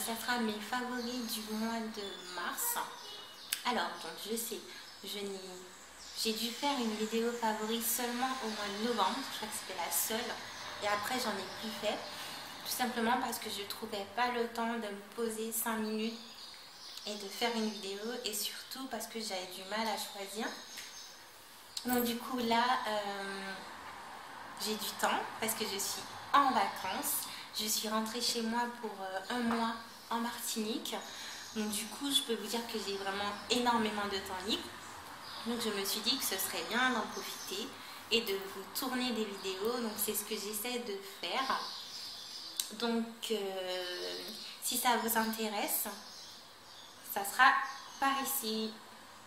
ça sera mes favoris du mois de mars. Alors, donc je sais, j'ai dû faire une vidéo favori seulement au mois de novembre, je crois que c'était la seule, et après j'en ai plus fait, tout simplement parce que je trouvais pas le temps de me poser 5 minutes et de faire une vidéo, et surtout parce que j'avais du mal à choisir. Donc du coup là, j'ai du temps parce que je suis en vacances. Je suis rentrée chez moi pour un mois en Martinique. Donc du coup, je peux vous dire que j'ai vraiment énormément de temps libre. Donc je me suis dit que ce serait bien d'en profiter et de vous tourner des vidéos. Donc c'est ce que j'essaie de faire. Donc si ça vous intéresse, ça sera par ici.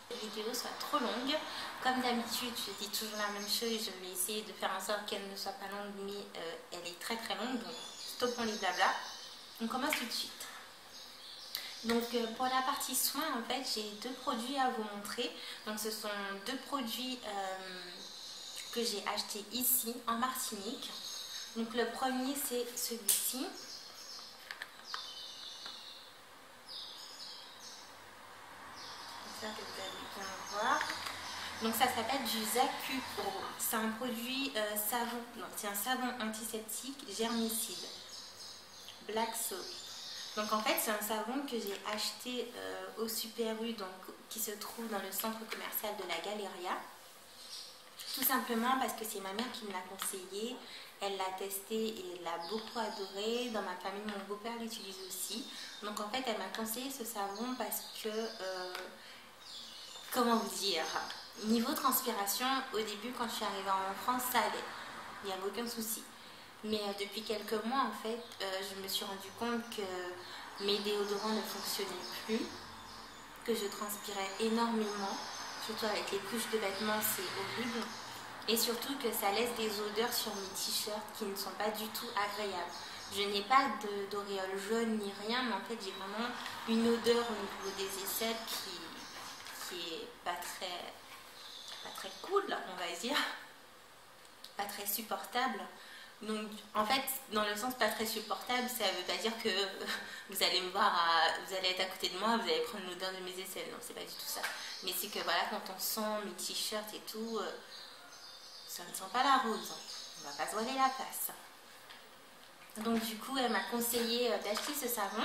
Que la vidéo soit trop longue. Comme d'habitude, je dis toujours la même chose. Je vais essayer de faire en sorte qu'elle ne soit pas longue, mais elle est très très longue. Donc stoppons les blabla. On commence tout de suite. Donc pour la partie soins, en fait, j'ai deux produits à vous montrer. Donc ce sont deux produits que j'ai achetés ici en Martinique. Donc le premier, c'est celui-ci. Que vous allez bien voir. Donc ça s'appelle du Zacupro. C'est un produit savon. Non, c'est un savon antiseptique germicide. Black Soap. Donc en fait c'est un savon que j'ai acheté au Super U, donc qui se trouve dans le centre commercial de la Galeria. Tout simplement parce que c'est ma mère qui me l'a conseillé. Elle l'a testé et elle l'a beaucoup adoré. Dans ma famille, mon beau-père l'utilise aussi. Donc en fait elle m'a conseillé ce savon parce que comment vous dire, niveau transpiration, au début quand je suis arrivée en France, ça allait, il n'y avait aucun souci. Mais depuis quelques mois, en fait, je me suis rendu compte que mes déodorants ne fonctionnaient plus, que je transpirais énormément, surtout avec les couches de vêtements, c'est horrible. Et surtout que ça laisse des odeurs sur mes t-shirts qui ne sont pas du tout agréables. Je n'ai pas d'auréole jaune ni rien, mais en fait j'ai vraiment une odeur au niveau des aisselles qui est pas très cool, on va dire, pas très supportable. Donc en fait, dans le sens pas très supportable, ça veut pas dire que vous allez me voir, vous allez être à côté de moi, vous allez prendre l'odeur de mes aisselles, non, c'est pas du tout ça. Mais c'est que voilà, quand on sent mes t-shirts et tout, ça ne sent pas la rose, on va pas se voiler la face. Donc du coup, elle m'a conseillé d'acheter ce savon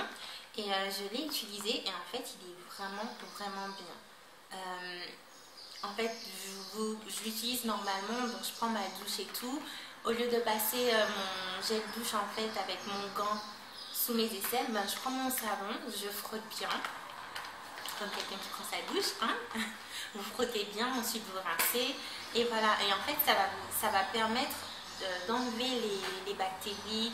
et je l'ai utilisé et en fait, il est vraiment bien. En fait, je l'utilise normalement, donc je prends ma douche et tout. Au lieu de passer mon gel douche en fait avec mon gant sous mes aisselles, ben, je prends mon savon, je frotte bien, comme quelqu'un qui prend sa douche, hein. Vous frottez bien, ensuite vous rincez, et voilà. Et en fait, ça va permettre d'enlever les bactéries,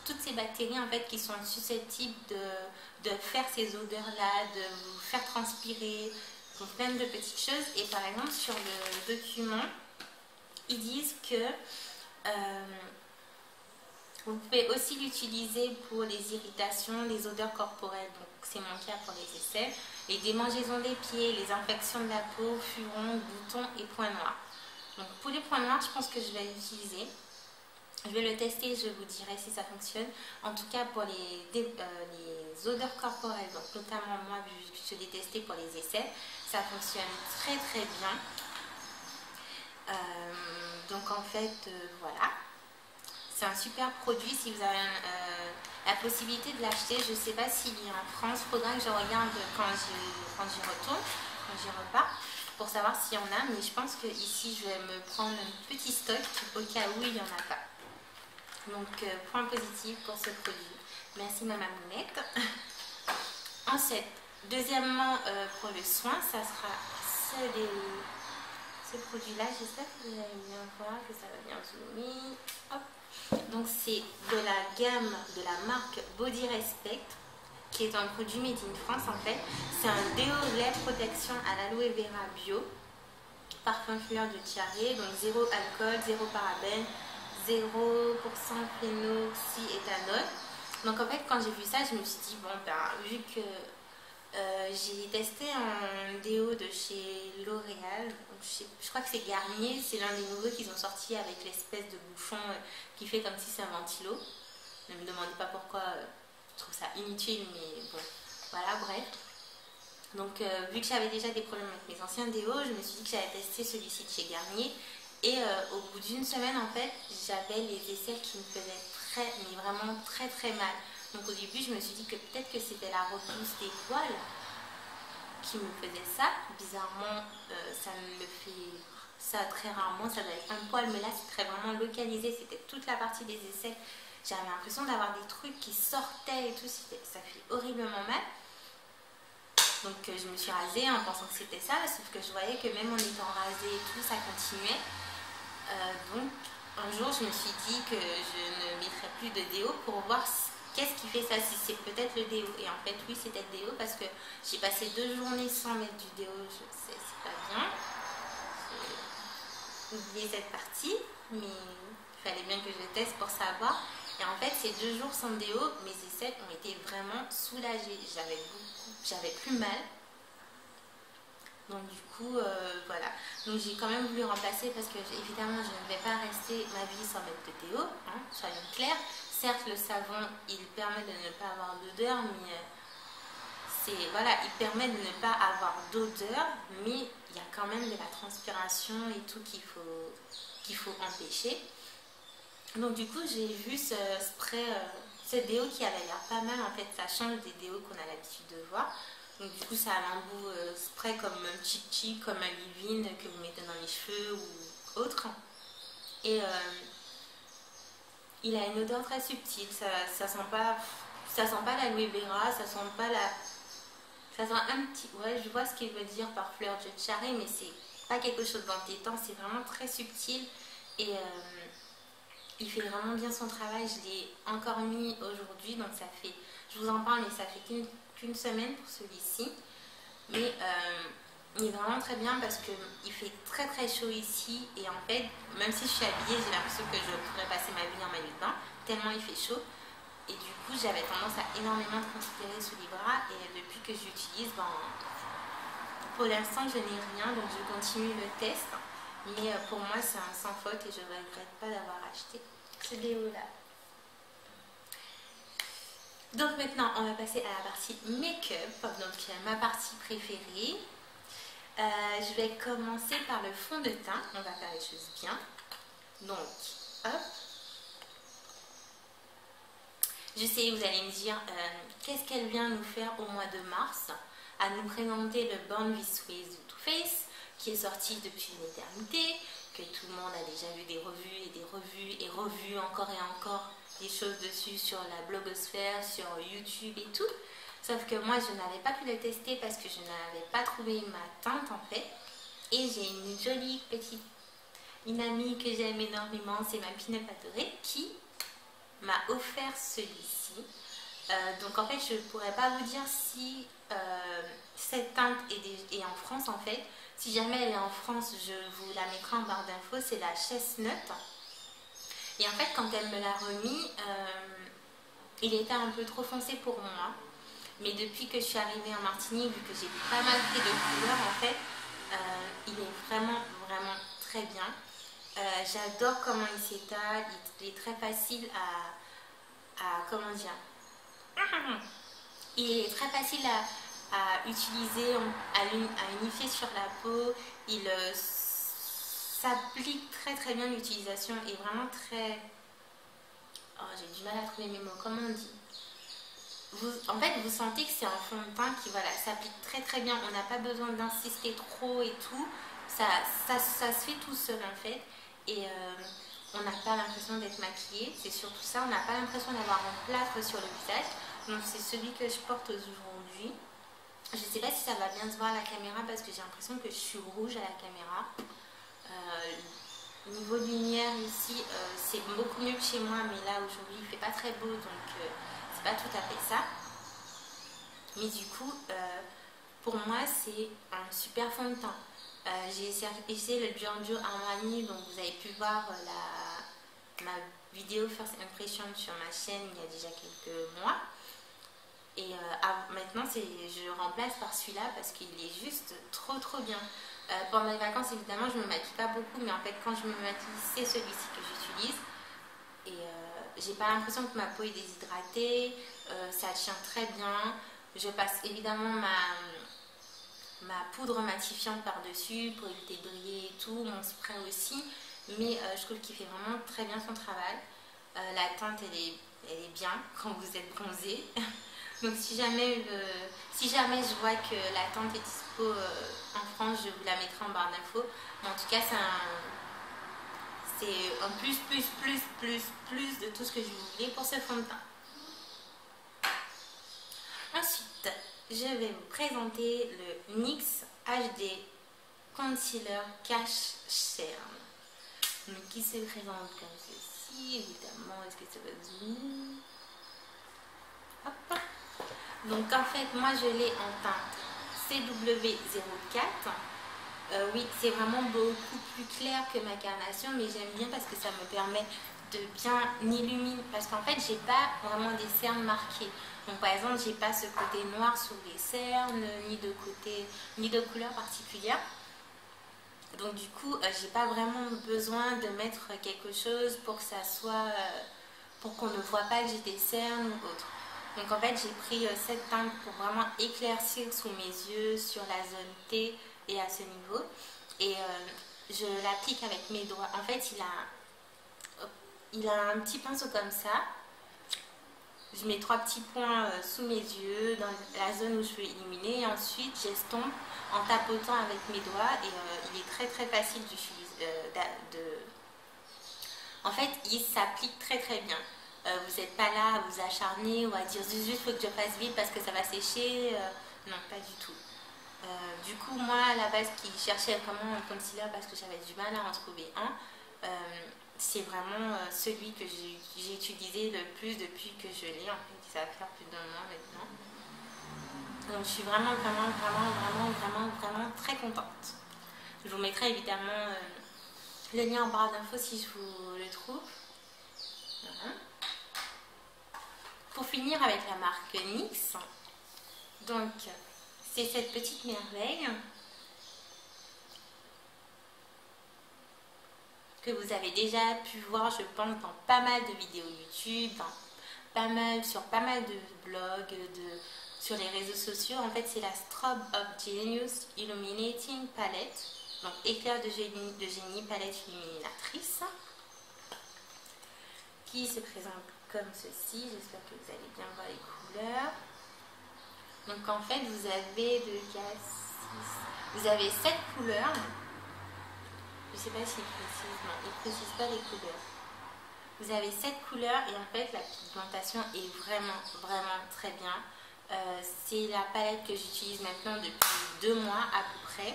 toutes ces bactéries en fait qui sont susceptibles de faire ces odeurs-là, de vous faire transpirer. Donc plein de petites choses. Et par exemple sur le document ils disent que vous pouvez aussi l'utiliser pour les irritations, les odeurs corporelles, donc c'est mon cas pour les aisselles, les démangeaisons des pieds, les infections de la peau, furons, boutons et points noirs. Donc pour les points noirs, je pense que je vais l'utiliser. Je vais le tester et je vous dirai si ça fonctionne. En tout cas pour les odeurs corporelles, donc notamment moi vu que je l'ai testé pour les aisselles, ça fonctionne très bien. Donc en fait voilà, c'est un super produit. Si vous avez la possibilité de l'acheter, je ne sais pas s'il y a en France, il faudra que je regarde quand j'y retourne, quand j'y repars, pour savoir s'il y en a, mais je pense que ici je vais me prendre un petit stock au cas où il n'y en a pas. Donc point positif pour ce produit. Merci ma mamounette. Ensuite, deuxièmement pour le soin, ça sera ce produit là. J'espère que vous allez bien voir, que ça va bien zoomer. Hop. Donc c'est de la gamme de la marque Body Respect, qui est un produit made in France en fait. C'est un déo lait protection à l'aloe vera bio, parfum fleur de tiare, donc zéro alcool, zéro parabène, 0% phénoxyéthanol. Donc en fait quand j'ai vu ça, je me suis dit bon ben vu que j'ai testé un déo de chez L'Oréal, je crois que c'est Garnier, c'est l'un des nouveaux qu'ils ont sorti avec l'espèce de bouchon qui fait comme si c'est un ventilo. Ne me demandez pas pourquoi, je trouve ça inutile, mais bon, voilà, bref. Donc vu que j'avais déjà des problèmes avec mes anciens déos, je me suis dit que j'allais tester celui-ci de chez Garnier. Et au bout d'une semaine, en fait, j'avais les aisselles qui me faisaient mais vraiment très très mal. Donc au début, je me suis dit que peut-être que c'était la repousse des poils qui me faisait ça. Bizarrement, ça me fait ça très rarement, ça doit être un poil, mais là c'est très vraiment localisé, c'était toute la partie des aisselles. J'avais l'impression d'avoir des trucs qui sortaient et tout, ça fait horriblement mal. Donc je me suis rasée en pensant que c'était ça, sauf que je voyais que même en étant rasée et tout, ça continuait. Donc un jour je me suis dit que je ne mettrais plus de déo pour voir qu'est-ce qui fait ça, si c'est peut-être le déo. Et en fait oui, c'était le déo parce que j'ai passé 2 journées sans mettre du déo, je sais, c'est pas bien. J'ai oublié cette partie, mais il fallait bien que je teste pour savoir. Et en fait, ces 2 jours sans déo, mes aisselles ont été vraiment soulagées. J'avais plus mal. Donc du coup, voilà. Donc j'ai quand même voulu remplacer parce que évidemment, je ne vais pas rester ma vie sans mettre de déo, hein, soyons clairs. Certes, le savon, il permet de ne pas avoir d'odeur, mais voilà, il permet de ne pas avoir d'odeur, mais il y a quand même de la transpiration et tout qu'il faut empêcher. Donc du coup, j'ai vu ce spray, ce déo qui avait l'air pas mal. En fait, ça change des déos qu'on a l'habitude de voir. Donc du coup, ça a un goût spray comme un chichi, comme un leave-in que vous mettez dans les cheveux ou autre. Et il a une odeur très subtile. Ça sent pas l'aloe vera, ça sent pas la... Ça sent un petit... Ouais, je vois ce qu'il veut dire par fleur de cherry, mais c'est pas quelque chose d'entêtant. C'est vraiment très subtil. Et... il fait vraiment bien son travail, je l'ai encore mis aujourd'hui, donc ça fait, je vous en parle, mais ça fait qu'une semaine pour celui-ci. Mais il est vraiment très bien parce qu'il fait très très chaud ici, et en fait, même si je suis habillée, j'ai l'impression que je pourrais passer ma vie en maillot de bain, tellement il fait chaud. Et du coup, j'avais tendance à énormément transpirer sous les bras, et depuis que j'utilise, pour l'instant, je n'ai rien, donc je continue le test. Mais pour moi, c'est un sans faute et je ne regrette pas d'avoir acheté ce déo-là. Donc maintenant, on va passer à la partie make-up, donc ma partie préférée. Je vais commencer par le fond de teint. On va faire les choses bien. Donc, hop. Je sais, vous allez me dire, qu'est-ce qu'elle vient nous faire au mois de mars, à nous présenter le Born This Way de Too Faced, qui est sorti depuis une éternité, que tout le monde a déjà vu des revues et des revues et revues encore et encore des choses dessus sur la blogosphère, sur YouTube et tout. Sauf que moi, je n'avais pas pu le tester parce que je n'avais pas trouvé ma teinte en fait. Et j'ai une jolie petite, une amie que j'aime énormément, c'est ma Pinot adorée, qui m'a offert celui-ci. Donc en fait, je ne pourrais pas vous dire si cette teinte est en France en fait. Si jamais elle est en France, je vous la mettrai en barre d'infos, c'est la Chestnut. Et en fait, quand elle me l'a remis, il était un peu trop foncé pour moi. Mais depuis que je suis arrivée en Martinique, vu que j'ai pas mal pris de couleurs, en fait, il est vraiment, vraiment très bien. J'adore comment il s'étale, il est très facile à comment dire, il est très facile à utiliser, à unifier sur la peau. Il s'applique très très bien, l'utilisation est vraiment très... Oh, j'ai du mal à trouver mes mots, comment on dit, en fait, vous sentez que c'est un fond de teint qui voilà, s'applique très très bien. On n'a pas besoin d'insister trop et tout. Ça se fait tout seul en fait. Et on n'a pas l'impression d'être maquillé. C'est surtout ça. On n'a pas l'impression d'avoir un plâtre sur le visage. Donc c'est celui que je porte aujourd'hui. Je ne sais pas si ça va bien se voir à la caméra parce que j'ai l'impression que je suis rouge à la caméra. Niveau lumière ici, c'est beaucoup mieux que chez moi. Mais là aujourd'hui, il ne fait pas très beau. Donc... pas tout à fait ça, mais du coup pour moi c'est un super fond de teint. J'ai essayé le Giorgio Armani, donc vous avez pu voir ma vidéo First Impression sur ma chaîne il y a déjà quelques mois, et maintenant je remplace par celui-là parce qu'il est juste trop bien. Pendant les vacances évidemment je me maquille pas beaucoup, mais en fait quand je me maquille c'est celui-ci que j'utilise, et j'ai pas l'impression que ma peau est déshydratée, ça tient très bien. Je passe évidemment ma poudre matifiante par-dessus pour éviter de briller et tout, mon spray aussi, mais je trouve qu'il fait vraiment très bien son travail. La teinte elle est bien quand vous êtes bronzé. Donc si jamais je vois que la teinte est dispo en France, je vous la mettrai en barre d'infos. Mais en tout cas c'est un plus de tout ce que je voulais pour ce fond de teint. Ensuite, je vais vous présenter le NYX HD Concealer Cache Cerne. Donc, qui se présente comme ceci, évidemment. Est-ce que ça va zoomer? Hop. Donc, en fait, moi, je l'ai en teinte CW04. Oui, c'est vraiment beaucoup plus clair que ma carnation, mais j'aime bien parce que ça me permet de bien illuminer. Parce qu'en fait, j'ai pas vraiment des cernes marquées. Donc, par exemple, j'ai pas ce côté noir sur les cernes, ni de couleur particulière. Donc, du coup, j'ai pas vraiment besoin de mettre quelque chose pour que ça soit, pour qu'on ne voit pas que j'ai des cernes ou autre. Donc, en fait, j'ai pris cette teinte pour vraiment éclaircir sous mes yeux, sur la zone T et à ce niveau. Et je l'applique avec mes doigts. En fait, il a un petit pinceau comme ça. Je mets 3 petits points sous mes yeux, dans la zone où je veux illuminer. Et ensuite, j'estompe en tapotant avec mes doigts. Et il est très très facile d'utiliser. En fait, il s'applique très très bien. Vous n'êtes pas là à vous acharner ou à dire juste il faut que je fasse vite parce que ça va sécher. Non, pas du tout. Du coup, moi, à la base, qui cherchais vraiment un concealer parce que j'avais du mal à en trouver un, c'est vraiment celui que j'ai utilisé le plus depuis que je l'ai. En fait, ça va faire plus d'un mois maintenant. Donc, je suis vraiment très contente. Je vous mettrai évidemment le lien en barre d'infos si je vous le trouve. Voilà. Pour finir avec la marque NYX, donc c'est cette petite merveille que vous avez déjà pu voir, je pense, dans pas mal de vidéos YouTube, sur pas mal de blogs, sur les réseaux sociaux. En fait, c'est la Strobe of Genius Illuminating Palette, donc éclair de génie palette illuminatrice, qui se présente comme ceci. J'espère que vous allez bien voir les couleurs. Donc en fait, vous avez vous avez 7 couleurs. Je ne sais pas s'il précise, non, il ne précise pas les couleurs. Vous avez 7 couleurs et en fait la pigmentation est vraiment très bien. C'est la palette que j'utilise maintenant depuis 2 mois à peu près,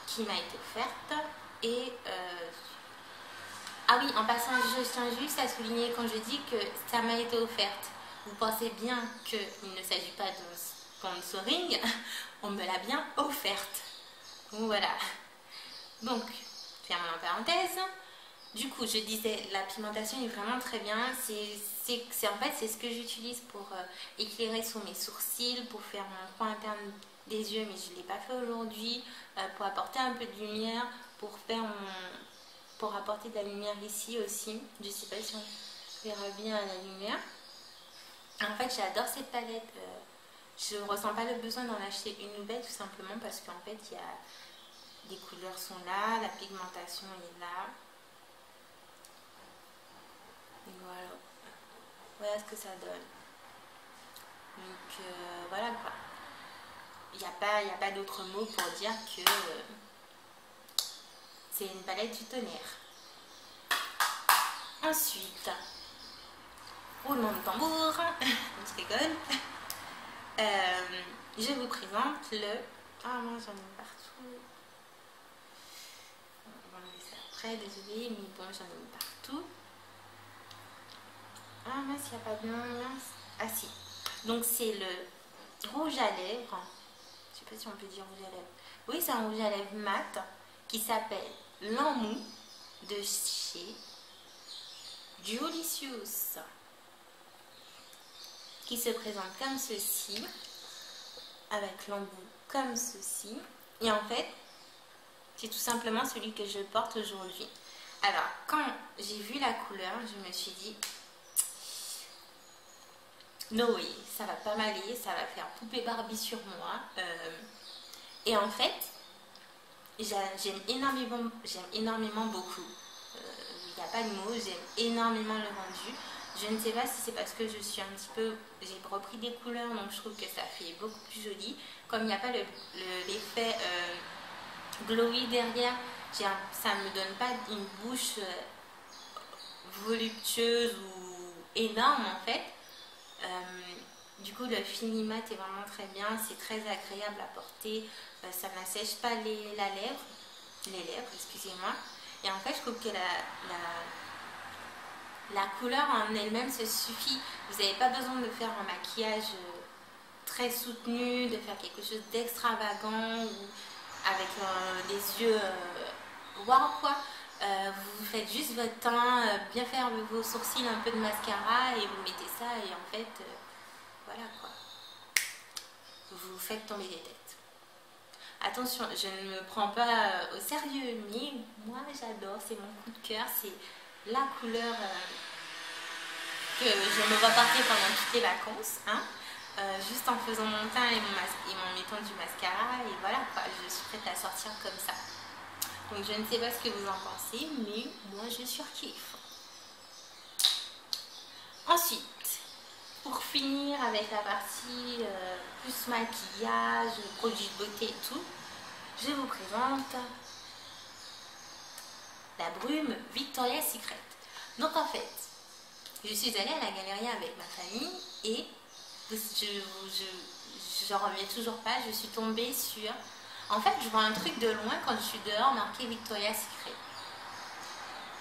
qui m'a été offerte. Et ah oui, en passant, je tiens juste à souligner quand je dis que ça m'a été offerte. Vous pensez bien qu'il ne s'agit pas de sponsoring, on me l'a bien offerte. Donc voilà. Donc, fermons la parenthèse. Du coup, je disais, la pigmentation est vraiment très bien. En fait, c'est ce que j'utilise pour éclairer sur mes sourcils, pour faire mon coin interne des yeux, mais je ne l'ai pas fait aujourd'hui, pour apporter un peu de lumière, pour apporter de la lumière ici aussi. Je ne sais pas si on verra bien la lumière. En fait, j'adore cette palette. Je ne ressens pas le besoin d'en acheter une nouvelle, tout simplement parce qu'en fait, les couleurs sont là, la pigmentation est là. Et voilà. Voilà ce que ça donne. Donc, voilà quoi. Il n'y a pas d'autre mot pour dire que c'est une palette du tonnerre. Ensuite, roulement de tambour, on se rigole. Je vous présente le... Ah moi j'en ai partout. On va enlever ça après, désolé, mais bon j'en ai partout. Ah mince, il n'y a pas de nom, mince. Ah si. Donc c'est le rouge à lèvres. Je sais pas si on peut dire rouge à lèvres. Oui, c'est un rouge à lèvres mat qui s'appelle l'Amou de chez Julicious, qui se présente comme ceci, avec l'embout comme ceci. Et en fait, c'est tout simplement celui que je porte aujourd'hui. Alors, quand j'ai vu la couleur, je me suis dit, no way, ça va pas m'aller, ça va faire poupée Barbie sur moi. Et en fait, j'aime énormément beaucoup. Il n'y a pas de mots, j'aime énormément le rendu. Je ne sais pas si c'est parce que je suis un petit peu... J'ai repris des couleurs, donc je trouve que ça fait beaucoup plus joli. Comme il n'y a pas l'effet glowy derrière, ça ne me donne pas une bouche voluptueuse ou énorme en fait. Du coup, le fini mat est vraiment très bien, c'est très agréable à porter, ça n'assèche pas les lèvres, excusez-moi. Et en fait, je trouve que la couleur en elle-même se suffit. Vous n'avez pas besoin de faire un maquillage très soutenu, de faire quelque chose d'extravagant ou avec des yeux wow quoi. Vous faites juste votre teint, bien faire vos sourcils, un peu de mascara et vous mettez ça et en fait, voilà quoi. Vous faites tomber des têtes. Attention, je ne me prends pas au sérieux, mais moi j'adore, c'est mon coup de cœur, c'est la couleur que je me vois porter pendant toutes les vacances, hein, juste en faisant mon teint et en mettant du mascara, et voilà quoi, je suis prête à sortir comme ça. Donc je ne sais pas ce que vous en pensez, mais moi je surkiffe. Ensuite, pour finir avec la partie plus maquillage, produits de beauté et tout, je vous présente la brume Victoria's Secret. Donc en fait, je suis allée à la galerie avec ma famille et je reviens toujours pas, je suis tombée sur... En fait, je vois un truc de loin quand je suis dehors marqué Victoria's Secret.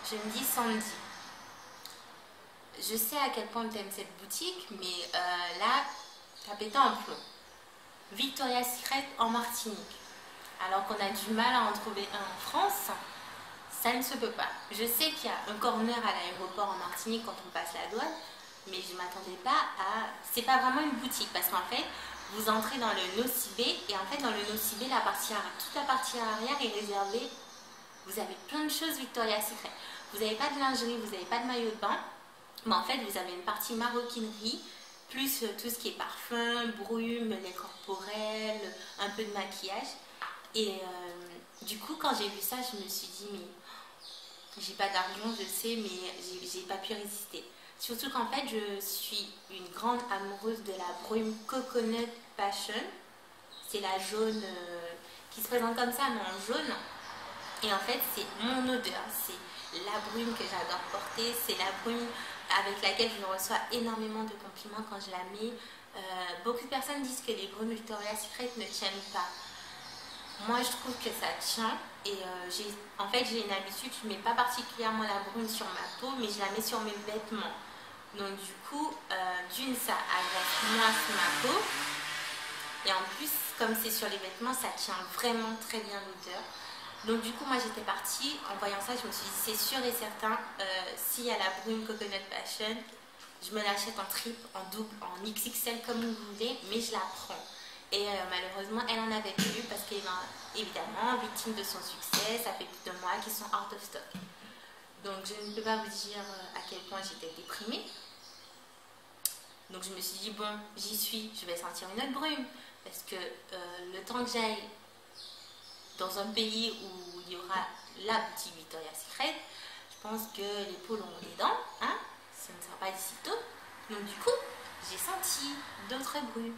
Je me dis Sandy. Je sais à quel point tu aimes cette boutique, mais là, t'as pété en plomb. Victoria's Secret en Martinique. Alors qu'on a du mal à en trouver un en France, ça ne se peut pas. Je sais qu'il y a un corner à l'aéroport en Martinique quand on passe la douane, mais je ne m'attendais pas à... C'est pas vraiment une boutique, parce qu'en fait, vous entrez dans le Nocibé, et en fait, dans le Nocibé, toute la partie arrière est réservée. Vous avez plein de choses Victoria's Secret. Vous n'avez pas de lingerie, vous n'avez pas de maillot de bain, mais en fait, vous avez une partie maroquinerie, plus tout ce qui est parfum, brume, lait corporel, un peu de maquillage. Et du coup, quand j'ai vu ça, je me suis dit, mais j'ai pas d'argent, je sais, mais j'ai pas pu résister. Surtout qu'en fait, je suis une grande amoureuse de la brume Coconut Passion. C'est la jaune qui se présente comme ça, mais en jaune. Et en fait, c'est mon odeur. C'est la brume que j'adore porter. C'est la brume avec laquelle je reçois énormément de compliments quand je la mets. Beaucoup de personnes disent que les brumes Victoria's Secret ne tiennent pas. Moi, je trouve que ça tient et en fait, j'ai une habitude, je ne mets pas particulièrement la brume sur ma peau, mais je la mets sur mes vêtements. Donc du coup, d'une, ça agresse moins ma peau et en plus, comme c'est sur les vêtements, ça tient vraiment très bien l'odeur. Donc du coup, moi, j'étais partie, en voyant ça, je me suis dit, c'est sûr et certain, s'il y a la brume Coconut Passion, je me l'achète en triple, en double, en XXL comme vous voulez, mais je la prends. Et malheureusement, elle en avait plus parce qu'elle est évidemment victime de son succès. Ça fait plus de mois qu'ils sont out of stock. Donc je ne peux pas vous dire à quel point j'étais déprimée. Donc je me suis dit, bon, j'y suis, je vais sentir une autre brume. Parce que le temps que j'aille dans un pays où il y aura la boutique Victoria's Secret, je pense que les poules ont des dents, hein, ça ne sera pas d'ici tôt. Donc du coup, j'ai senti d'autres brumes.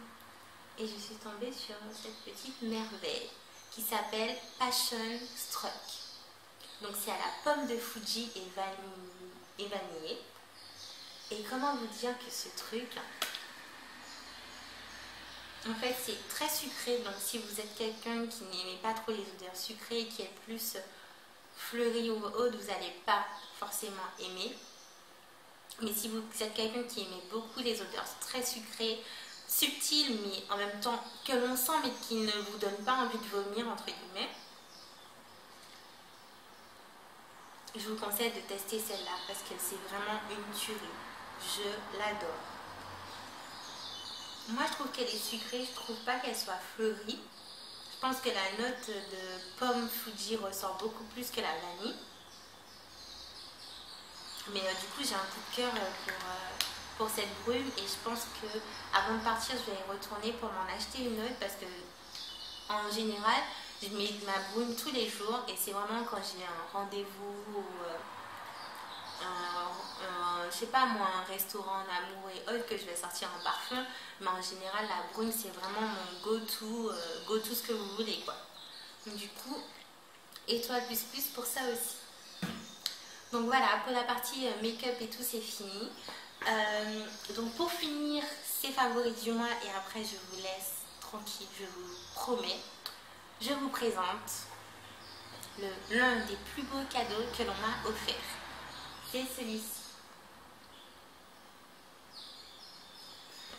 Et je suis tombée sur cette petite merveille qui s'appelle Passion Struck. Donc c'est à la pomme de Fuji et vanillé. Et comment vous dire que ce truc, en fait c'est très sucré. Donc si vous êtes quelqu'un qui n'aimait pas trop les odeurs sucrées, qui est plus fleuri ou autre, vous n'allez pas forcément aimer. Mais si vous êtes quelqu'un qui aimait beaucoup les odeurs très sucrées, subtil mais en même temps que l'on sent mais qui ne vous donne pas envie de vomir entre guillemets, je vous conseille de tester celle-là parce que c'est vraiment une tuerie. Je l'adore. Moi je trouve qu'elle est sucrée, je trouve pas qu'elle soit fleurie. Je pense que la note de pomme Fuji ressort beaucoup plus que la vanille. Mais du coup, j'ai un coup de cœur pour cette brume et je pense que avant de partir, je vais y retourner pour m'en acheter une autre parce que en général, je mets ma brume tous les jours et c'est vraiment quand j'ai un rendez-vous ou je sais pas moi, un restaurant en amour et autres que je vais sortir en parfum. Mais en général, la brume, c'est vraiment mon go-to ce que vous voulez quoi. Donc, du coup, étoile plus pour ça aussi. Donc voilà, pour la partie make-up et tout, c'est fini. Donc pour finir, ces favoris du mois et après je vous laisse tranquille, je vous promets. Je vous présente l'un des plus beaux cadeaux que l'on m'a offert. C'est celui-ci.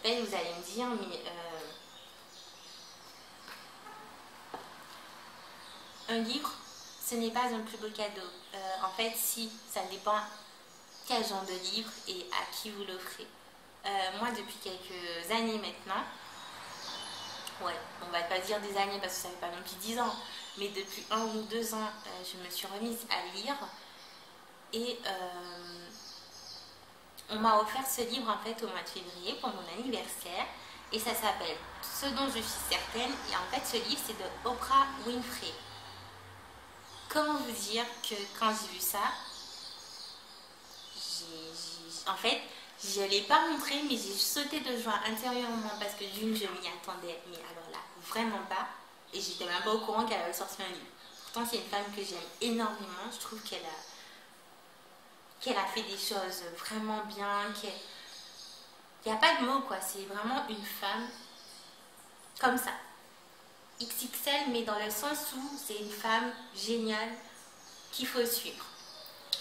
Vous allez me dire, mais un livre, ce n'est pas un plus beau cadeau. En fait, si, ça dépend quel genre de livre et à qui vous l'offrez. Moi, depuis quelques années maintenant, ouais, on va pas dire des années parce que ça fait pas non plus 10 ans, mais depuis 1 ou 2 ans, je me suis remise à lire et on m'a offert ce livre en fait au mois de février pour mon anniversaire et ça s'appelle Ce dont je suis certaine et en fait ce livre c'est de Oprah Winfrey. Comment vous dire que quand j'ai vu ça, en fait, je ne l'ai pas montré, mais j'ai sauté de joie intérieurement parce que d'une, je m'y attendais, mais alors là, vraiment pas. Et j'étais même pas au courant qu'elle avait sorti un livre. Pourtant, c'est une femme que j'aime énormément. Je trouve qu'elle a fait des choses vraiment bien. Il n'y a pas de mots, quoi. C'est vraiment une femme comme ça. XXL, mais dans le sens où c'est une femme géniale qu'il faut suivre.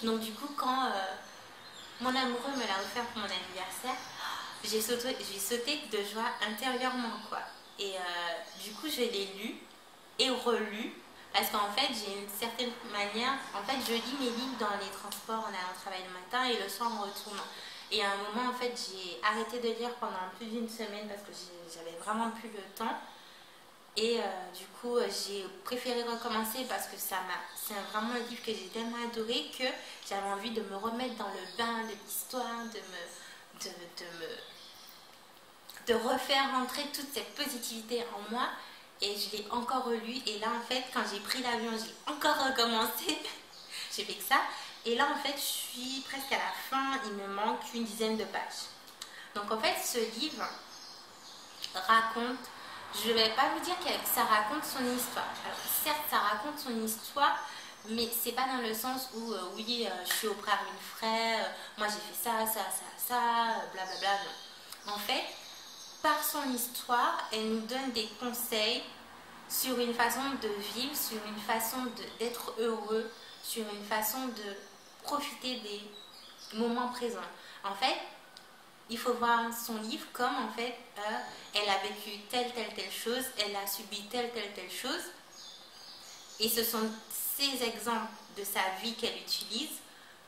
Donc du coup, quand mon amoureux me l'a offert pour mon anniversaire, j'ai sauté de joie intérieurement quoi. Et du coup je l'ai lu et relu parce qu'en fait j'ai une certaine manière, en fait je lis mes livres dans les transports en allant au travail le matin et le soir en retournant. Et à un moment en fait j'ai arrêté de lire pendant plus d'une semaine parce que j'avais vraiment plus le temps. Et du coup, j'ai préféré recommencer parce que c'est vraiment un livre que j'ai tellement adoré que j'avais envie de me remettre dans le bain de l'histoire, de refaire rentrer toute cette positivité en moi. Et je l'ai encore relu. Et là, en fait, quand j'ai pris l'avion, j'ai encore recommencé. J'ai fait que ça. Et là, en fait, je suis presque à la fin. Il me manque une dizaine de pages. Donc, en fait, ce livre raconte... Je ne vais pas vous dire que ça raconte son histoire. Alors, certes, ça raconte son histoire, mais c'est pas dans le sens où, oui, je suis Oprah Winfrey, moi j'ai fait ça, blablabla. Non. En fait, par son histoire, elle nous donne des conseils sur une façon de vivre, sur une façon d'être heureux, sur une façon de profiter des moments présents. En fait, il faut voir son livre comme en fait elle a vécu telle chose, elle a subi telle chose et ce sont ces exemples de sa vie qu'elle utilise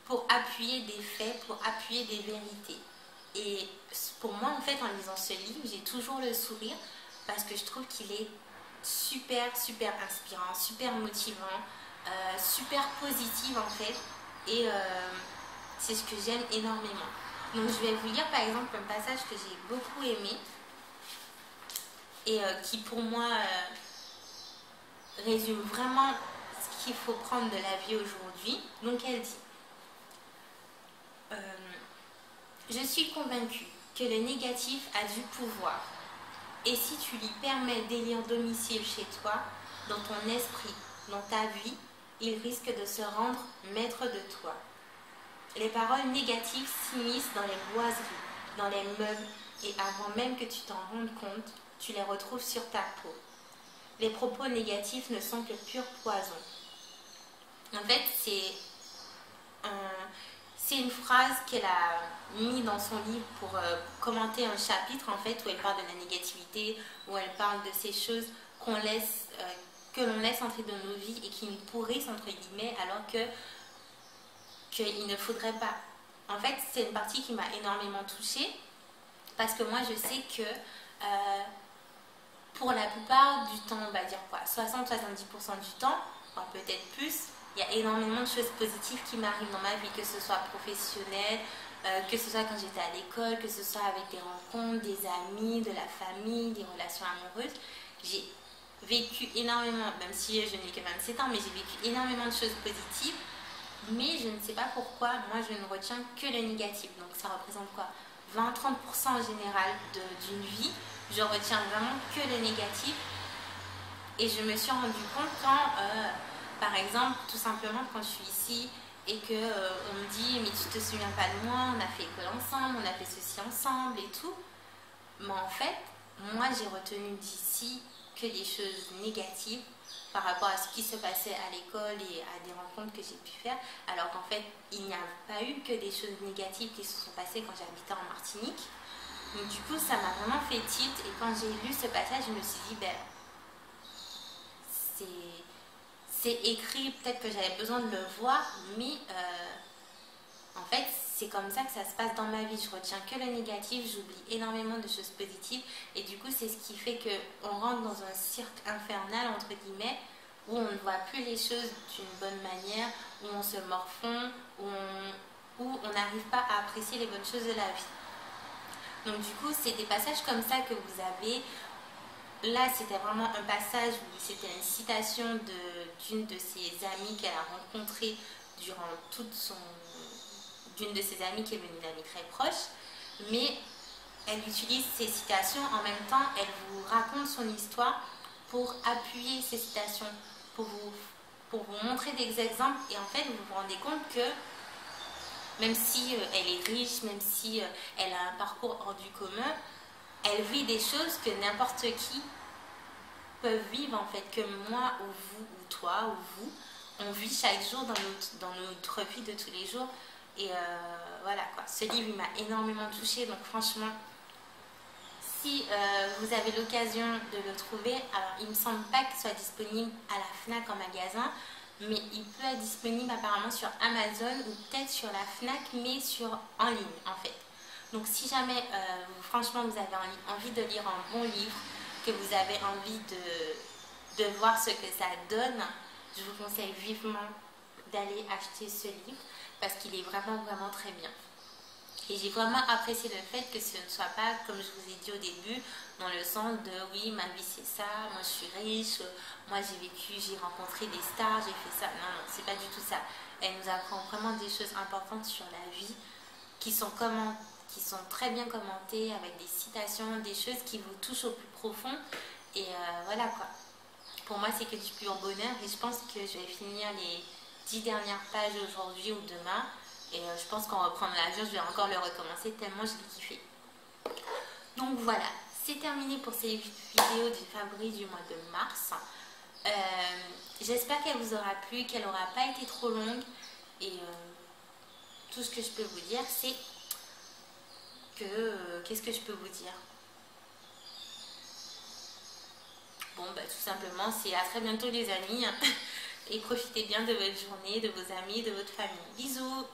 pour appuyer des faits, pour appuyer des vérités. Et pour moi en fait en lisant ce livre j'ai toujours le sourire parce que je trouve qu'il est super inspirant, super motivant, super positif en fait et c'est ce que j'aime énormément. Donc je vais vous lire par exemple un passage que j'ai beaucoup aimé et qui pour moi résume vraiment ce qu'il faut prendre de la vie aujourd'hui. Donc elle dit je suis convaincue que le négatif a du pouvoir et si tu lui permets d'élire domicile chez toi, dans ton esprit, dans ta vie, il risque de se rendre maître de toi. Les paroles négatives s'immiscent dans les boiseries, dans les meubles, et avant même que tu t'en rendes compte, tu les retrouves sur ta peau. Les propos négatifs ne sont que pur poison. En fait, c'est une phrase qu'elle a mis dans son livre pour commenter un chapitre en fait où elle parle de la négativité, où elle parle de ces choses que l'on laisse entrer dans nos vies et qui nous pourrissent entre guillemets alors qu'il ne faudrait pas. En fait, c'est une partie qui m'a énormément touchée parce que moi, je sais que pour la plupart du temps, on va dire quoi, 60-70% du temps, enfin, peut-être plus, il y a énormément de choses positives qui m'arrivent dans ma vie, que ce soit professionnelle, que ce soit quand j'étais à l'école, que ce soit avec des rencontres, des amis, de la famille, des relations amoureuses. J'ai vécu énormément, même si je n'ai que 27 ans, mais j'ai vécu énormément de choses positives. Mais je ne sais pas pourquoi, moi je ne retiens que le négatif. Donc ça représente quoi? 20-30% en général d'une vie. Je retiens vraiment que le négatif. Et je me suis rendu compte quand, par exemple, tout simplement quand je suis ici et que on me dit mais tu te souviens pas de moi, on a fait école ensemble, on a fait ceci ensemble et tout. Mais en fait, moi j'ai retenu d'ici que des choses négatives par rapport à ce qui se passait à l'école et à des rencontres que j'ai pu faire, alors qu'en fait, il n'y a pas eu que des choses négatives qui se sont passées quand j'habitais en Martinique. Donc du coup, ça m'a vraiment fait tilt, et quand j'ai lu ce passage, je me suis dit, ben, c'est écrit, peut-être que j'avais besoin de le voir, mais en fait, c'est comme ça que ça se passe dans ma vie. Je retiens que le négatif, j'oublie énormément de choses positives. Et du coup, c'est ce qui fait qu'on rentre dans un cirque infernal, entre guillemets, où on ne voit plus les choses d'une bonne manière, où on se morfond, où on n'arrive pas à apprécier les bonnes choses de la vie. Donc du coup, c'est des passages comme ça que vous avez. Là, c'était vraiment un passage où c'était une citation d'une de ses amies qu'elle a rencontrée durant toute son... d'une de ses amies qui est devenue une amie très proche, mais elle utilise ces citations, en même temps elle vous raconte son histoire pour appuyer ces citations, pour vous montrer des exemples, et en fait vous vous rendez compte que même si elle est riche, même si elle a un parcours hors du commun, elle vit des choses que n'importe qui peut vivre en fait, que moi ou vous ou toi ou vous, on vit chaque jour dans notre vie de tous les jours. Et voilà quoi, ce livre il m'a énormément touchée, donc franchement, si vous avez l'occasion de le trouver, alors il me semble pas qu'il soit disponible à la FNAC en magasin, mais il peut être disponible apparemment sur Amazon ou peut-être sur la FNAC, mais en ligne en fait. Donc si jamais franchement vous avez envie de lire un bon livre, que vous avez envie de voir ce que ça donne, je vous conseille vivement d'aller acheter ce livre, parce qu'il est vraiment vraiment très bien. Et j'ai vraiment apprécié le fait que ce ne soit pas, comme je vous ai dit au début, dans le sens de oui, ma vie c'est ça, moi je suis riche, moi j'ai rencontré des stars, j'ai fait ça. Non, non, c'est pas du tout ça. Elle nous apprend vraiment des choses importantes sur la vie qui sont très bien commentées, avec des citations, des choses qui vous touchent au plus profond. Et voilà quoi. Pour moi, c'est que du pur bonheur, et je pense que je vais finir les 10 dernières pages aujourd'hui ou demain. Et je pense qu'en reprendre l'avion, je vais encore le recommencer tellement je l'ai kiffé. Donc voilà, c'est terminé pour ces vidéos du Fabrice du mois de mars. J'espère qu'elle vous aura plu, qu'elle n'aura pas été trop longue. Et tout ce que je peux vous dire, c'est que... qu'est-ce que je peux vous dire? Bon, bah tout simplement, c'est à très bientôt les amis. Et profitez bien de votre journée, de vos amis, de votre famille. Bisous!